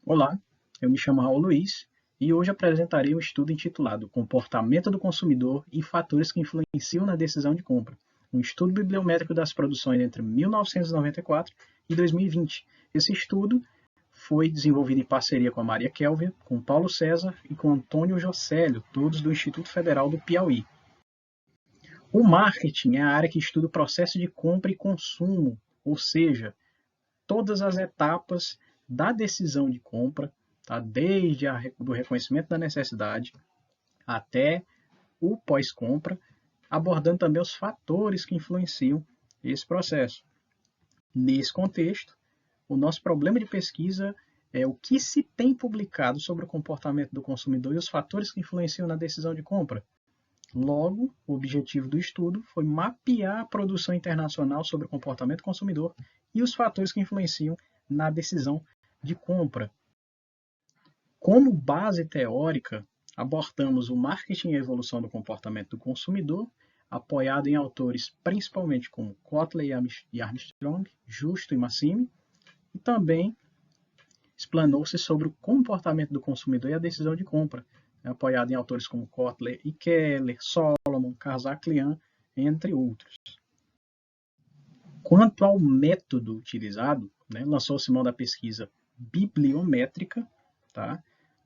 Olá, eu me chamo Raul Luiz e hoje apresentarei um estudo intitulado Comportamento do Consumidor e Fatores que Influenciam na Decisão de Compra, um estudo bibliométrico das produções entre 1994 e 2020. Esse estudo foi desenvolvido em parceria com a Maria Kelvia, com Paulo César e com Antônio Jocélio, todos do Instituto Federal do Piauí. O marketing é a área que estuda o processo de compra e consumo, ou seja, todas as etapas da decisão de compra, tá? Desde o reconhecimento da necessidade até o pós-compra, abordando também os fatores que influenciam esse processo. Nesse contexto, o nosso problema de pesquisa é o que se tem publicado sobre o comportamento do consumidor e os fatores que influenciam na decisão de compra. Logo, o objetivo do estudo foi mapear a produção internacional sobre o comportamento do consumidor e os fatores que influenciam na decisão de compra. Como base teórica, abordamos o marketing e a evolução do comportamento do consumidor, apoiado em autores principalmente como Kotler e Armstrong, Justo e Massimi, e também explanou-se sobre o comportamento do consumidor e a decisão de compra, apoiado em autores como Kotler e Keller, Solomon, Kazaklian, entre outros. Quanto ao método utilizado, lançou-se mão da pesquisa bibliométrica, tá?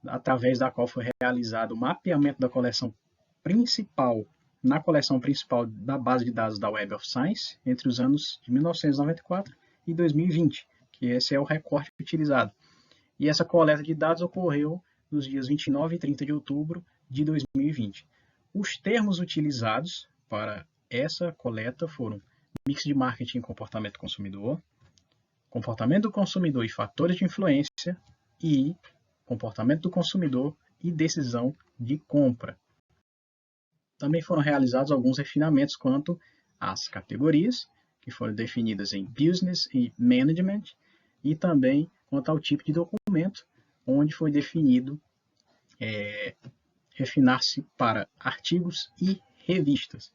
Através da qual foi realizado o mapeamento da coleção principal, na coleção principal da base de dados da Web of Science, entre os anos de 1994 e 2020, que esse é o recorte utilizado. E essa coleta de dados ocorreu nos dias 29 e 30 de outubro de 2020. Os termos utilizados para essa coleta foram mix de marketing e comportamento do consumidor e fatores de influência e comportamento do consumidor e decisão de compra. Também foram realizados alguns refinamentos quanto às categorias, que foram definidas em Business e Management, e também quanto ao tipo de documento, onde foi definido refinar-se para artigos e revistas,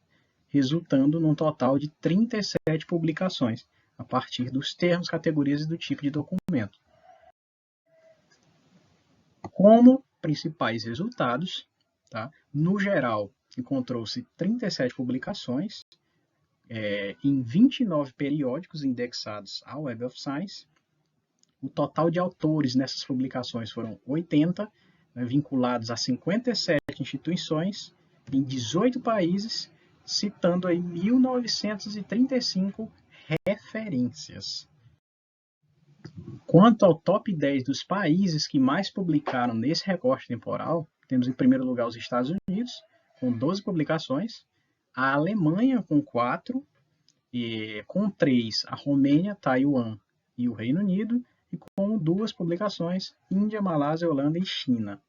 resultando num total de 37 publicações, a partir dos termos, categorias e do tipo de documento. Como principais resultados, tá? No geral, encontrou-se 37 publicações em 29 periódicos indexados ao Web of Science. O total de autores nessas publicações foram 80, vinculados a 57 instituições em 18 países, citando aí 1935 referências. Quanto ao top 10 dos países que mais publicaram nesse recorte temporal, temos em primeiro lugar os Estados Unidos, com 12 publicações, a Alemanha com 4, e com 3 a Romênia, Taiwan e o Reino Unido, e com 2 publicações, Índia, Malásia, Holanda e China.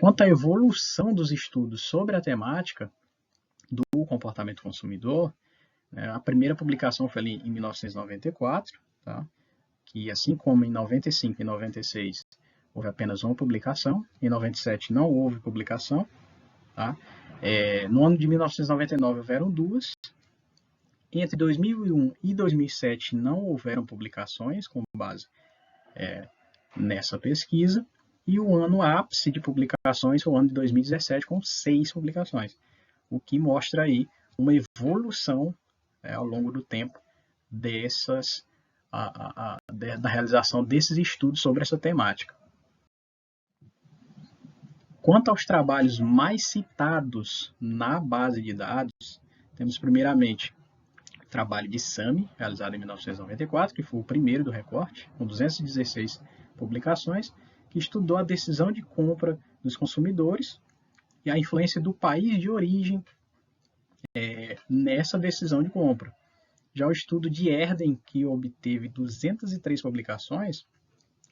Quanto à evolução dos estudos sobre a temática do comportamento consumidor, a primeira publicação foi ali em 1994, tá? Que assim como em 95 e 96 houve apenas uma publicação, em 97 não houve publicação, tá? No ano de 1999 houveram 2, entre 2001 e 2007 não houveram publicações com base nessa pesquisa, e o ano ápice de publicações foi o ano de 2017, com 6 publicações, o que mostra aí uma evolução ao longo do tempo da realização desses estudos sobre essa temática. Quanto aos trabalhos mais citados na base de dados, temos primeiramente o trabalho de Sami, realizado em 1994, que foi o primeiro do recorte, com 216 publicações, que estudou a decisão de compra dos consumidores e a influência do país de origem nessa decisão de compra. Já o estudo de Erden, que obteve 203 publicações,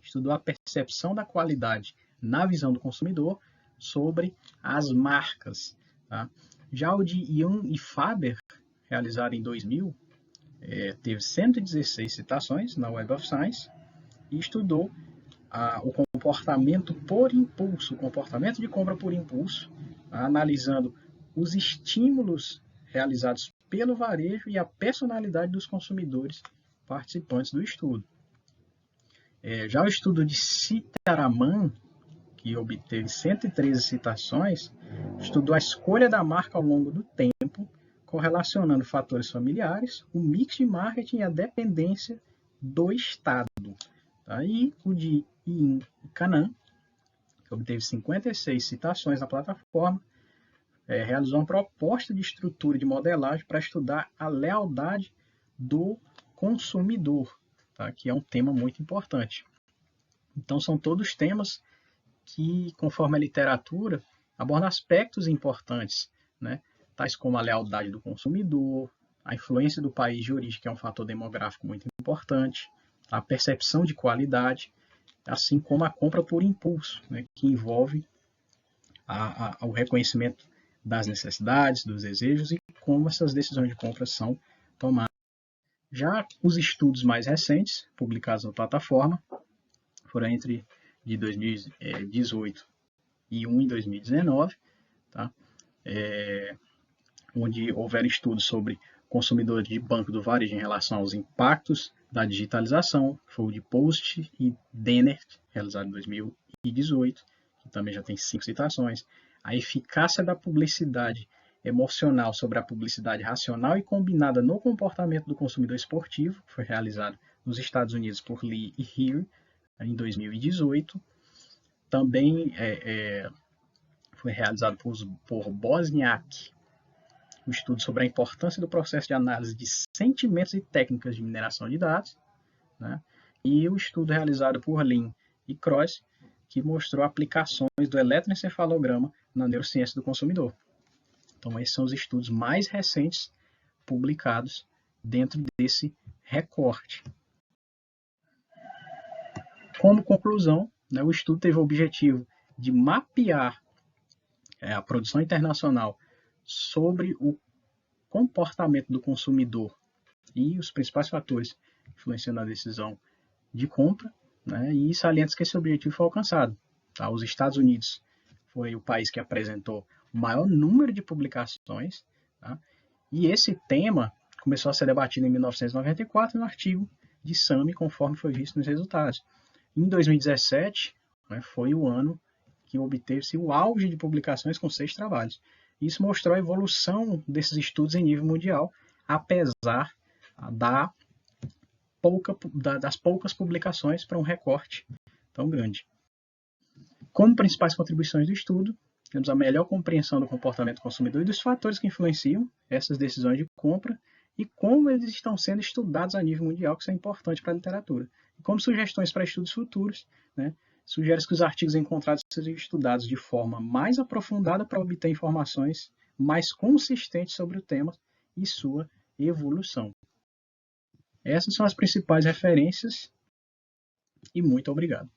estudou a percepção da qualidade na visão do consumidor sobre as marcas. Tá? Já o de Young e Faber, realizado em 2000, teve 116 citações na Web of Science e estudou o comportamento por impulso, o comportamento de compra por impulso, analisando os estímulos realizados pelo varejo e a personalidade dos consumidores participantes do estudo. Já o estudo de Sitaraman, que obteve 113 citações, estudou a escolha da marca ao longo do tempo, correlacionando fatores familiares, o mix de marketing e a dependência do Estado. Tá? E o de Yin Kanan, que obteve 56 citações na plataforma, realizou uma proposta de estrutura de modelagem para estudar a lealdade do consumidor, tá? Que é um tema muito importante. Então, são todos temas que, conforme a literatura, abordam aspectos importantes, né? Tais como a lealdade do consumidor, a influência do país de origem, que é um fator demográfico muito importante, a percepção de qualidade, assim como a compra por impulso, né? Que envolve o reconhecimento das necessidades, dos desejos e como essas decisões de compra são tomadas. Já os estudos mais recentes, publicados na plataforma, foram entre de 2018 e um em 2019, tá? Onde houveram estudos sobre consumidores de banco do varejo em relação aos impactos da digitalização, foi o de Post e Denner, realizado em 2018, que também já tem 5 citações. A eficácia da publicidade emocional sobre a publicidade racional e combinada no comportamento do consumidor esportivo, foi realizado nos Estados Unidos por Lee e Heer, em 2018. Também foi realizado por Bosniak, um estudo sobre a importância do processo de análise de sentimentos e técnicas de mineração de dados, né? E o estudo realizado por Lin e Cross, que mostrou aplicações do eletroencefalograma na neurociência do consumidor. Então, esses são os estudos mais recentes publicados dentro desse recorte. Como conclusão, né, o estudo teve o objetivo de mapear a produção internacional sobre o comportamento do consumidor e os principais fatores influenciando a decisão de compra, né, e salienta que esse objetivo foi alcançado. Tá? Os Estados Unidos foi o país que apresentou o maior número de publicações, tá? E esse tema começou a ser debatido em 1994 no artigo de SAMI, conforme foi visto nos resultados. Em 2017, né, foi o ano que obteve-se o auge de publicações com 6 trabalhos. Isso mostrou a evolução desses estudos em nível mundial, apesar das poucas publicações para um recorte tão grande. Como principais contribuições do estudo, temos a melhor compreensão do comportamento do consumidor e dos fatores que influenciam essas decisões de compra e como eles estão sendo estudados a nível mundial, que isso é importante para a literatura. E como sugestões para estudos futuros, né, sugere que os artigos encontrados sejam estudados de forma mais aprofundada para obter informações mais consistentes sobre o tema e sua evolução. Essas são as principais referências e muito obrigado.